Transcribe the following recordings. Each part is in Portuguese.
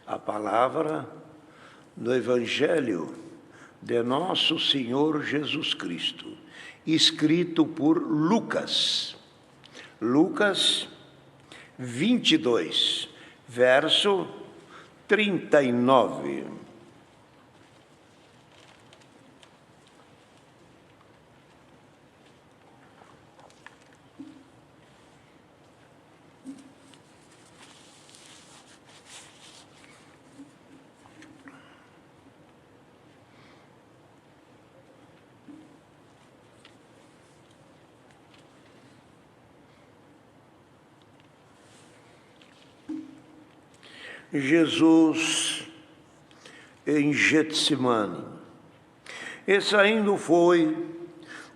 A palavra do Evangelho de Nosso Senhor Jesus Cristo, escrito por Lucas. Lucas 22, verso 39. Jesus em Getsemane. E saindo foi,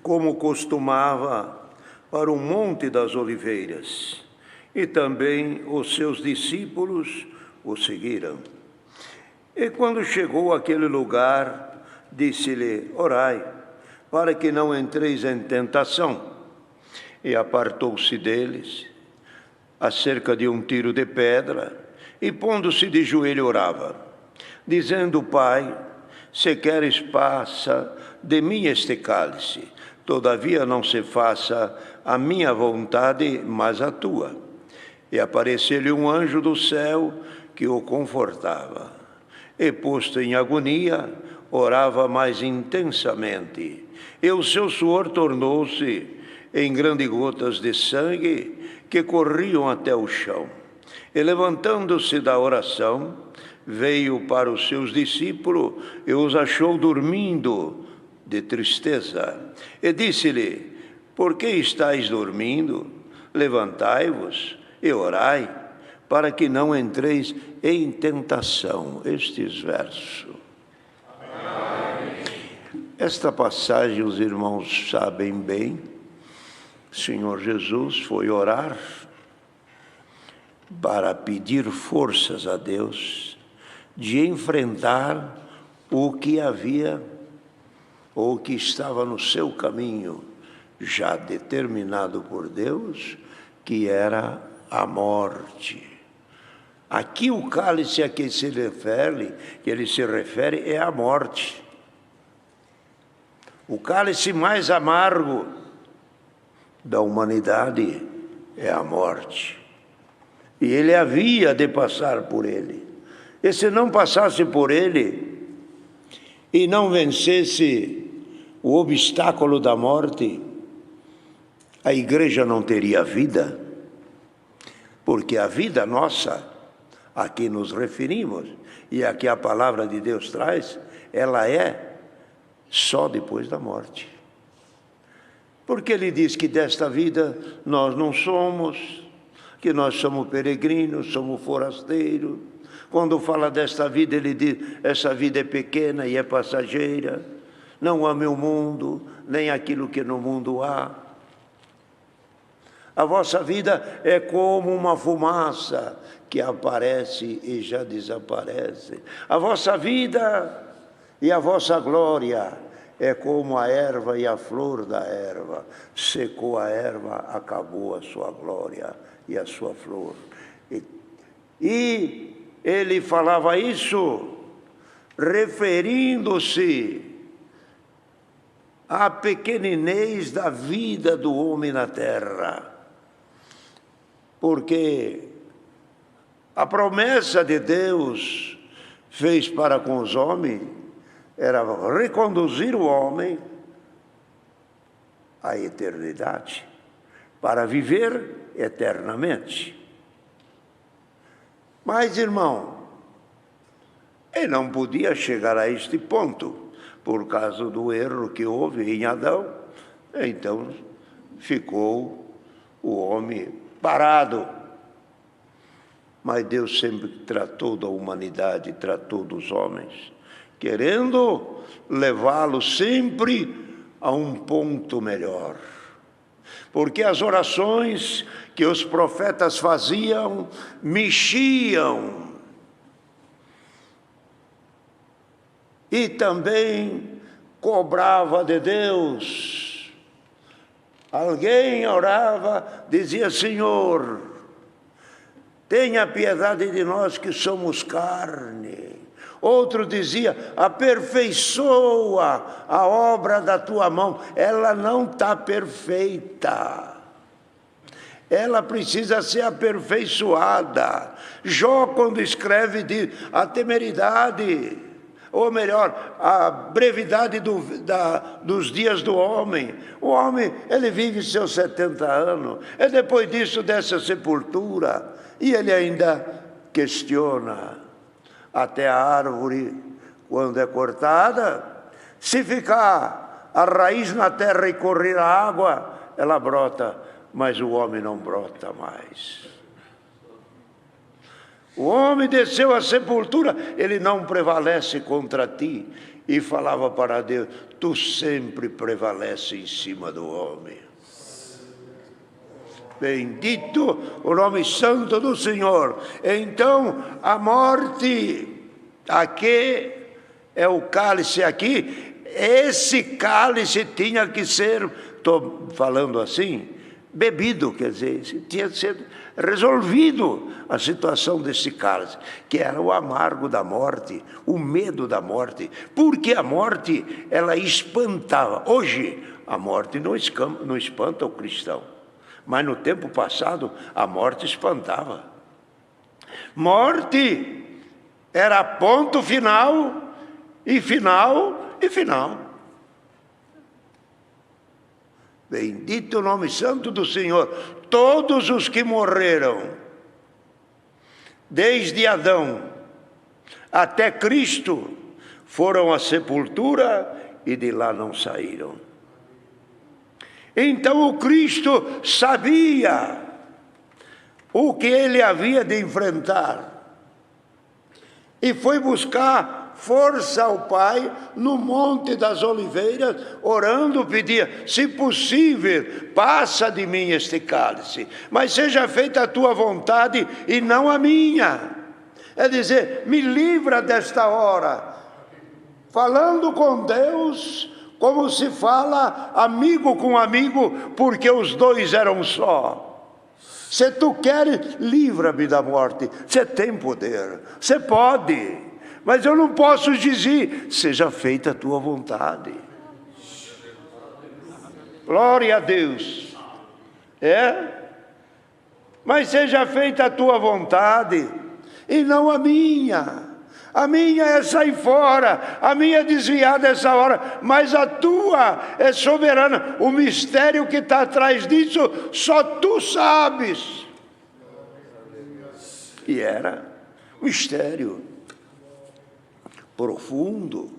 como costumava, para o Monte das Oliveiras, e também os seus discípulos o seguiram. E quando chegou àquele lugar, disse-lhe: orai, para que não entreis em tentação. E apartou-se deles, a cerca de um tiro de pedra, e pondo-se de joelho orava, dizendo: Pai, se queres, passa de mim este cálice, todavia não se faça a minha vontade, mas a tua. E apareceu-lhe um anjo do céu que o confortava. E posto em agonia, orava mais intensamente, e o seu suor tornou-se em grandes gotas de sangue que corriam até o chão. E levantando-se da oração, veio para os seus discípulos e os achou dormindo de tristeza. E disse-lhe: por que estáis dormindo? Levantai-vos e orai, para que não entreis em tentação. Estes versos. Amém. Esta passagem, os irmãos sabem bem, o Senhor Jesus foi orar para pedir forças a Deus de enfrentar o que havia, ou que estava no seu caminho, já determinado por Deus, que era a morte. Aqui o cálice a que ele se refere é a morte. O cálice mais amargo da humanidade é a morte. E ele havia de passar por ele. E se não passasse por ele e não vencesse o obstáculo da morte, a igreja não teria vida. Porque a vida nossa, a que nos referimos e a que a palavra de Deus traz, ela é só depois da morte. Porque ele diz que desta vida nós não somos, que nós somos peregrinos, somos forasteiros. Quando fala desta vida, ele diz: essa vida é pequena e é passageira, não ame o mundo, nem aquilo que no mundo há. A vossa vida é como uma fumaça que aparece e já desaparece. A vossa vida e a vossa glória é como a erva e a flor da erva. Secou a erva, acabou a sua glória e a sua flor. E ele falava isso referindo-se à pequenez da vida do homem na terra. Porque a promessa de Deus fez para com os homens era reconduzir o homem à eternidade, para viver eternamente. Mas, irmão, ele não podia chegar a este ponto, por causa do erro que houve em Adão. Então, ficou o homem parado. Mas Deus sempre tratou da humanidade, tratou dos homens, querendo levá-los sempre a um ponto melhor. Porque as orações que os profetas faziam mexiam e também cobrava de Deus. Alguém orava, dizia: Senhor, tenha piedade de nós que somos carne. Outro dizia, aperfeiçoa a obra da tua mão. Ela não está perfeita. Ela precisa ser aperfeiçoada. Jó, quando escreve, diz a temeridade, ou melhor, a brevidade dos dias do homem. O homem, ele vive seus 70 anos, e depois disso desce a sepultura, e ele ainda questiona. Até a árvore, quando é cortada, se ficar a raiz na terra e correr a água, ela brota, mas o homem não brota mais. O homem desceu à sepultura, ele não prevalece contra ti. E falava para Deus, tu sempre prevalece em cima do homem. Bendito o nome santo do Senhor. Então, a morte, aqui é o cálice aqui, esse cálice tinha que ser, estou falando assim, bebido, quer dizer, tinha que ser resolvido a situação desse cálice, que era o amargo da morte, o medo da morte, porque a morte, ela espantava. Hoje, a morte não espanta o cristão, mas no tempo passado, a morte espantava. Morte era ponto final, e final, e final. Bendito o nome santo do Senhor. Todos os que morreram, desde Adão até Cristo, foram à sepultura e de lá não saíram. Então o Cristo sabia o que ele havia de enfrentar e foi buscar força ao Pai no Monte das Oliveiras, orando, pedia, se possível, passa de mim este cálice, mas seja feita a tua vontade e não a minha. É dizer, me livra desta hora, falando com Deus, como se fala amigo com amigo, porque os dois eram só. Se tu queres, livra-me da morte, você tem poder, você pode. Mas eu não posso dizer, seja feita a tua vontade. Glória a Deus. Mas seja feita a tua vontade, e não a minha. A minha é sair fora, a minha é desviar dessa hora, mas a tua é soberana. O mistério que está atrás disso, só tu sabes. E era mistério profundo,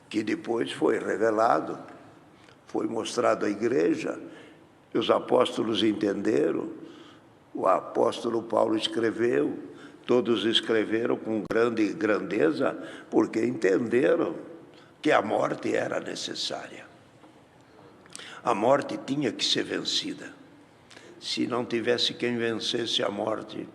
que depois foi revelado, foi mostrado à igreja, e os apóstolos entenderam, o apóstolo Paulo escreveu, todos escreveram com grande grandeza, porque entenderam que a morte era necessária. A morte tinha que ser vencida. Se não tivesse quem vencesse a morte,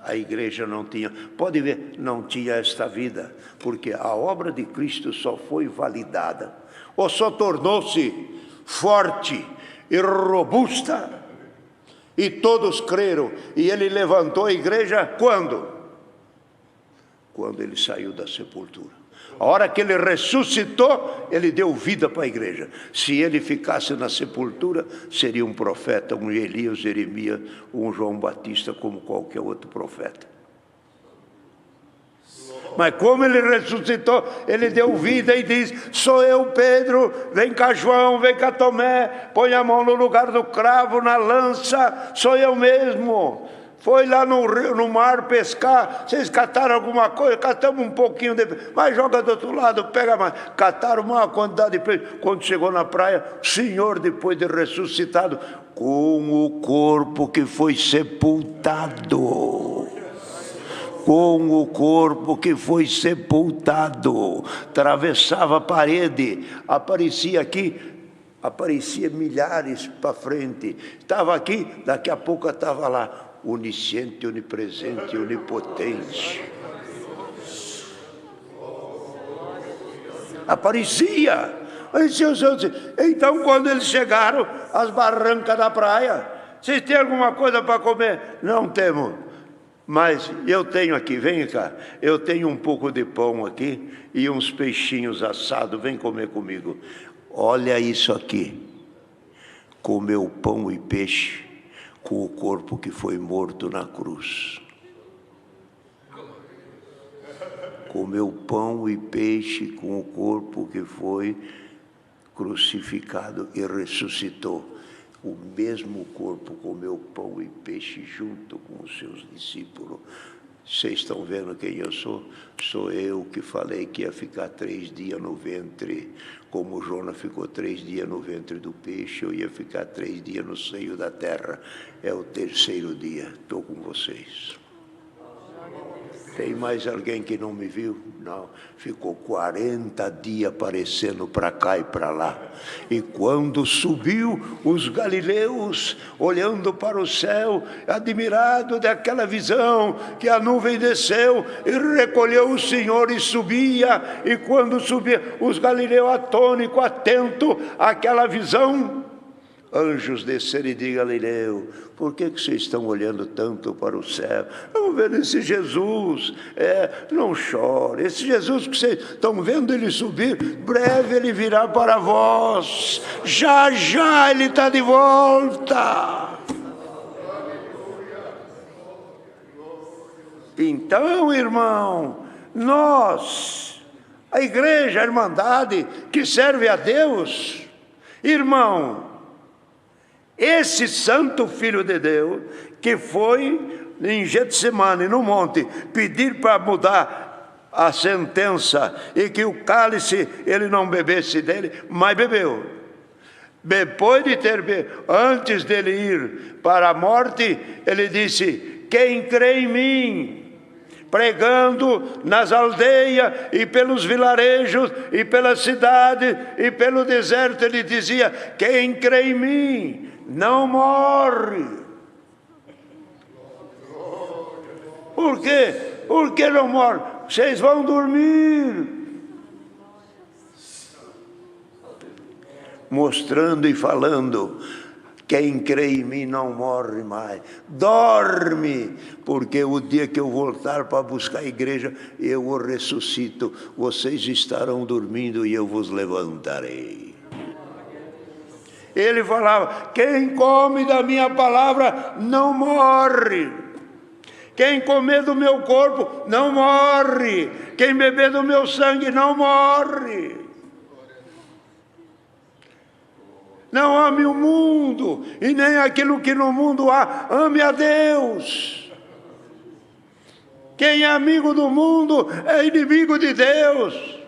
a igreja não tinha, pode ver, não tinha esta vida, porque a obra de Cristo só foi validada, ou só tornou-se forte e robusta, e todos creram, e ele levantou a igreja quando? Quando ele saiu da sepultura. A hora que ele ressuscitou, ele deu vida para a igreja. Se ele ficasse na sepultura, seria um profeta, um Elias, Jeremias, um João Batista, como qualquer outro profeta. Mas como ele ressuscitou, ele deu vida e diz, sou eu, Pedro, vem cá João, vem cá Tomé, põe a mão no lugar do cravo, na lança, sou eu mesmo. Foi lá no rio, no mar pescar, vocês cataram alguma coisa? Catamos um pouquinho de peixe, mas joga do outro lado, pega mais. Cataram uma quantidade de peixe. Quando chegou na praia, o Senhor, depois de ressuscitado, com o corpo que foi sepultado. Com o corpo que foi sepultado, atravessava a parede, aparecia aqui, aparecia milhares para frente, estava aqui, daqui a pouco estava lá, onisciente, onipresente, onipotente. Aparecia. Então, quando eles chegaram às barrancas da praia, Vocês têm alguma coisa para comer? Não temos. Mas eu tenho aqui, vem cá. Eu tenho um pouco de pão aqui e uns peixinhos assados. Vem comer comigo. Olha isso aqui. Comeu pão e peixe com o corpo que foi morto na cruz. Comeu pão e peixe com o corpo que foi crucificado e ressuscitou. O mesmo corpo comeu pão e peixe junto com os seus discípulos. Vocês estão vendo quem eu sou? Sou eu que falei que ia ficar 3 dias no ventre. Como Jonas ficou 3 dias no ventre do peixe, eu ia ficar 3 dias no seio da terra. É o 3º dia. Estou com vocês. Tem mais alguém que não me viu? Não. Ficou 40 dias aparecendo para cá e para lá. E quando subiu, os galileus, olhando para o céu, admirado daquela visão, que a nuvem desceu e recolheu o Senhor e subia. E quando subia, os galileus atônicos, atentos àquela visão, anjos desceram e de Galileu, por que vocês estão olhando tanto para o céu? Estão vendo esse Jesus, não chore, esse Jesus que vocês estão vendo ele subir, breve ele virá para vós, já já ele está de volta. Então, irmão, nós, a igreja, a irmandade que serve a Deus, irmão, esse santo Filho de Deus, que foi em Getsemane, no monte, pedir para mudar a sentença e que o cálice ele não bebesse dele, mas bebeu. Depois de ter bebido, antes dele ir para a morte, ele disse: quem crê em mim, pregando nas aldeias e pelos vilarejos e pelas cidades e pelo deserto, ele dizia: quem crê em mim não morre. Por quê? Por que não morre? Vocês vão dormir. Mostrando e falando: quem crê em mim não morre mais. Dorme, porque o dia que eu voltar para buscar a igreja, eu o ressuscito. Vocês estarão dormindo e eu vos levantarei. Ele falava: quem come da minha palavra não morre. Quem comer do meu corpo não morre. Quem beber do meu sangue não morre. Não ame o mundo e nem aquilo que no mundo há. Ame a Deus. Quem é amigo do mundo é inimigo de Deus.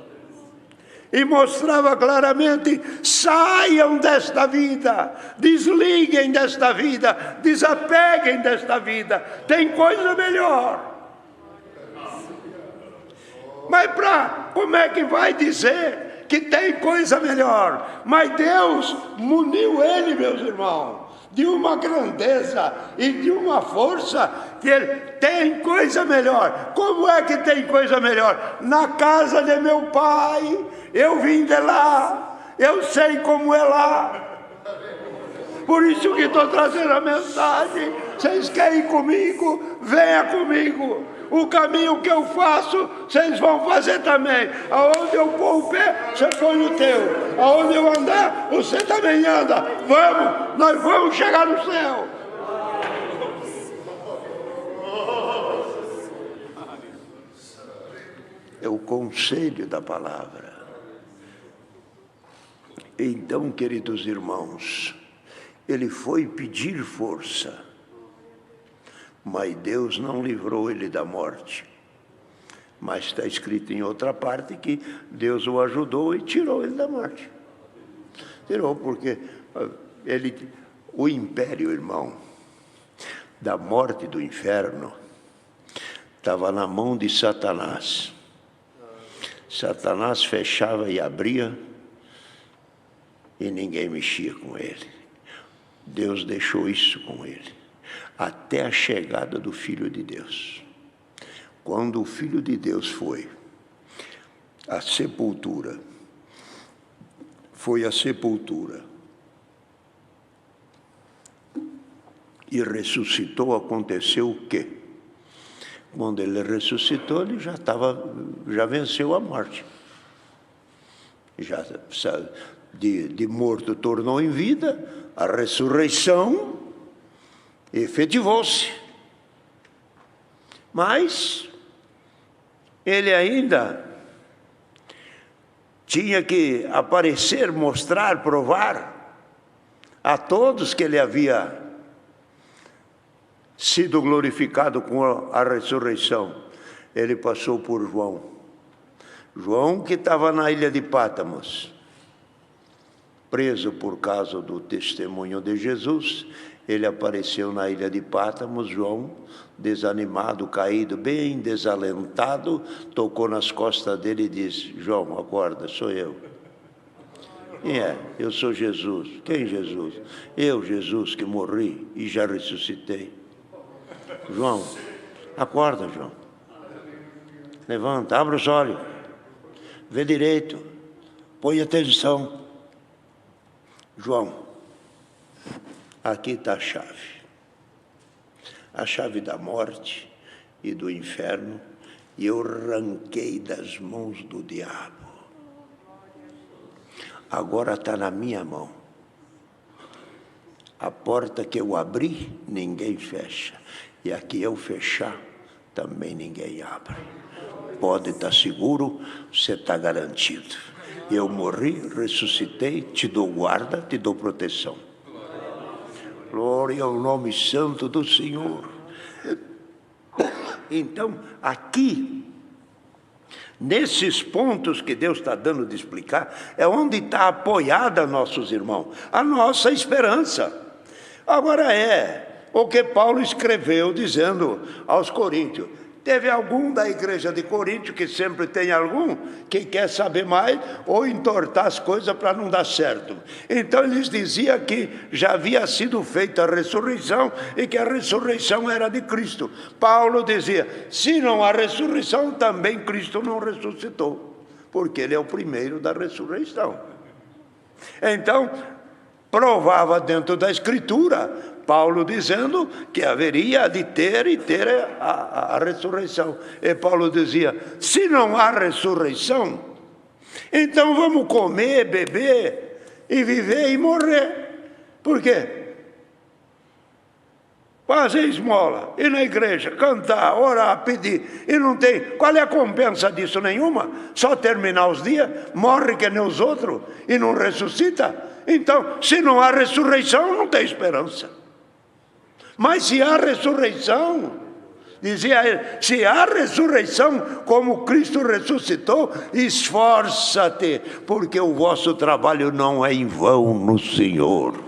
E mostrava claramente: saiam desta vida, desliguem desta vida, desapeguem desta vida, tem coisa melhor. Mas como é que vai dizer que tem coisa melhor? Mas Deus muniu ele, meus irmãos, de uma grandeza e de uma força, que ele tem coisa melhor. Como é que tem coisa melhor? Na casa de meu pai, eu vim de lá, eu sei como é lá. Por isso que estou trazendo a mensagem. Vocês querem ir comigo? Venha comigo. O caminho que eu faço, vocês vão fazer também. Aonde eu pôr o pé, você põe o teu. Aonde eu andar, você também anda. Vamos, nós vamos chegar no céu. É o conselho da palavra. Então, queridos irmãos, ele foi pedir força, mas Deus não livrou ele da morte. Mas está escrito em outra parte que Deus o ajudou e tirou ele da morte. Tirou porque o império, irmão, da morte do inferno estava na mão de Satanás. Satanás fechava e abria e ninguém mexia com ele. Deus deixou isso com ele, até a chegada do Filho de Deus. Quando o Filho de Deus foi à sepultura, e ressuscitou, aconteceu o quê? Quando ele ressuscitou, ele já venceu a morte. Já de morto tornou em vida, a ressurreição efetivou-se. Mas ele ainda tinha que aparecer, mostrar, provar a todos que ele havia sido glorificado com a ressurreição. Ele passou por João. João, que estava na ilha de Pátmos, preso por causa do testemunho de Jesus, ele apareceu na ilha de Pátmos. João, desanimado, caído, bem desalentado, tocou nas costas dele e disse: João, acorda, sou eu. Quem é? Eu sou Jesus. Quem Jesus? Eu, Jesus, que morri e já ressuscitei. João, acorda, João. Levanta, abre os olhos. Vê direito. Põe atenção. João, aqui está a chave. A chave da morte e do inferno, e eu arranquei das mãos do diabo. Agora está na minha mão. A porta que eu abri, ninguém fecha. E a que eu fechar, também ninguém abre. Pode estar seguro, você está garantido. Eu morri, ressuscitei, te dou guarda, te dou proteção. Glória ao nome santo do Senhor. Então, aqui, nesses pontos que Deus está dando de explicar, é onde está apoiada, nossos irmãos, a nossa esperança. Agora é o que Paulo escreveu dizendo aos coríntios. Teve algum da igreja de Corinto, que sempre tem algum, que quer saber mais ou entortar as coisas para não dar certo. Então eles diziam que já havia sido feita a ressurreição e que a ressurreição era de Cristo. Paulo dizia, se não há ressurreição, também Cristo não ressuscitou, porque ele é o primeiro da ressurreição. Então, provava dentro da Escritura, Paulo dizendo que haveria de ter a ressurreição. E Paulo dizia, se não há ressurreição, então vamos comer, beber, e viver e morrer. Por quê? Fazer esmola, ir na igreja, cantar, orar, pedir, e não tem. Qual é a compensa disso? Nenhuma. Só terminar os dias, morre que nem os outros, e não ressuscita. Então, se não há ressurreição, não tem esperança. Mas se há ressurreição, dizia ele, se há ressurreição como Cristo ressuscitou, esforça-te, porque o vosso trabalho não é em vão no Senhor.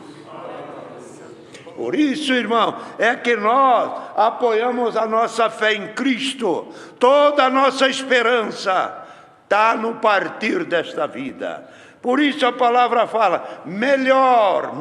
Por isso, irmão, é que nós apoiamos a nossa fé em Cristo. Toda a nossa esperança está no partir desta vida. Por isso a palavra fala, melhor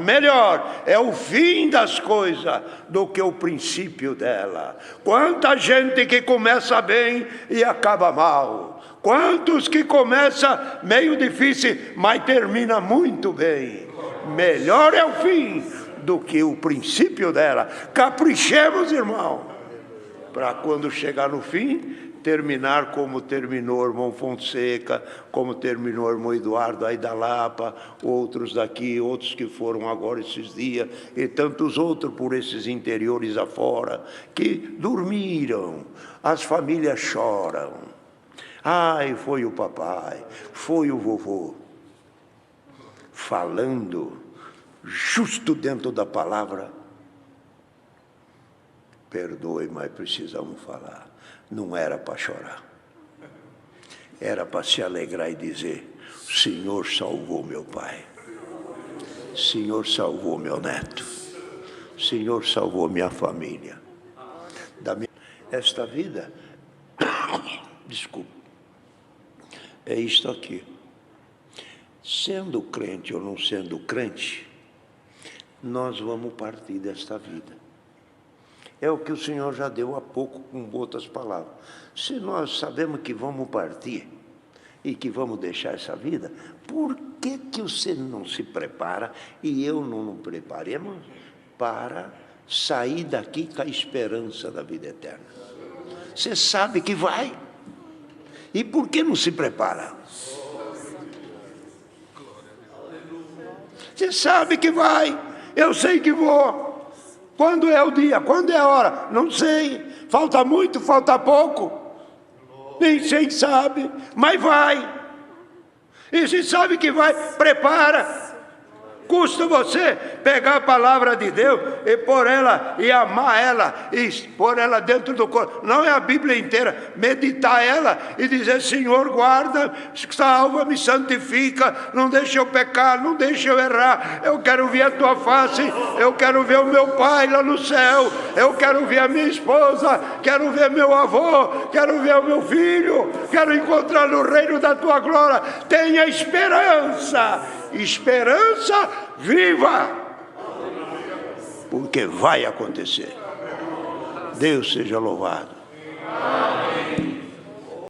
é o fim das coisas do que o princípio dela. Quanta gente que começa bem e acaba mal. Quantos que começa meio difícil, mas termina muito bem. Melhor é o fim do que o princípio dela. Caprichemos, irmão, para quando chegar no fim, terminar como terminou o irmão Fonseca, como terminou o irmão Eduardo aí da Lapa, outros daqui, outros que foram agora esses dias, e tantos outros por esses interiores afora, que dormiram, as famílias choram. Ai, foi o papai, foi o vovô, falando justo dentro da palavra. Perdoe, mas precisamos falar. Não era para chorar. Era para se alegrar e dizer, Senhor salvou meu pai. Senhor salvou meu neto. Senhor salvou minha família. Esta vida, desculpa, é isto aqui. Sendo crente ou não sendo crente, nós vamos partir desta vida. É o que o Senhor já deu há pouco, com outras palavras. Se nós sabemos que vamos partir e que vamos deixar essa vida, por que você não se prepara e eu não nos preparemos para sair daqui com a esperança da vida eterna. Você sabe que vai. E por que não se prepara? Você sabe que vai. Eu sei que vou. Quando é o dia? Quando é a hora? Não sei. Falta muito, falta pouco. Nem sei, sabe, mas vai. E se sabe que vai, prepara. Custa você pegar a palavra de Deus e pôr ela, e amar ela, e pôr ela dentro do corpo. Não é a Bíblia inteira, meditar ela e dizer: Senhor, guarda, salva-me, santifica, não deixe eu pecar, não deixe eu errar. Eu quero ver a tua face, eu quero ver o meu pai lá no céu, eu quero ver a minha esposa, quero ver meu avô, quero ver o meu filho, quero encontrar no reino da tua glória. Tenha esperança. Esperança viva, porque vai acontecer. Deus seja louvado.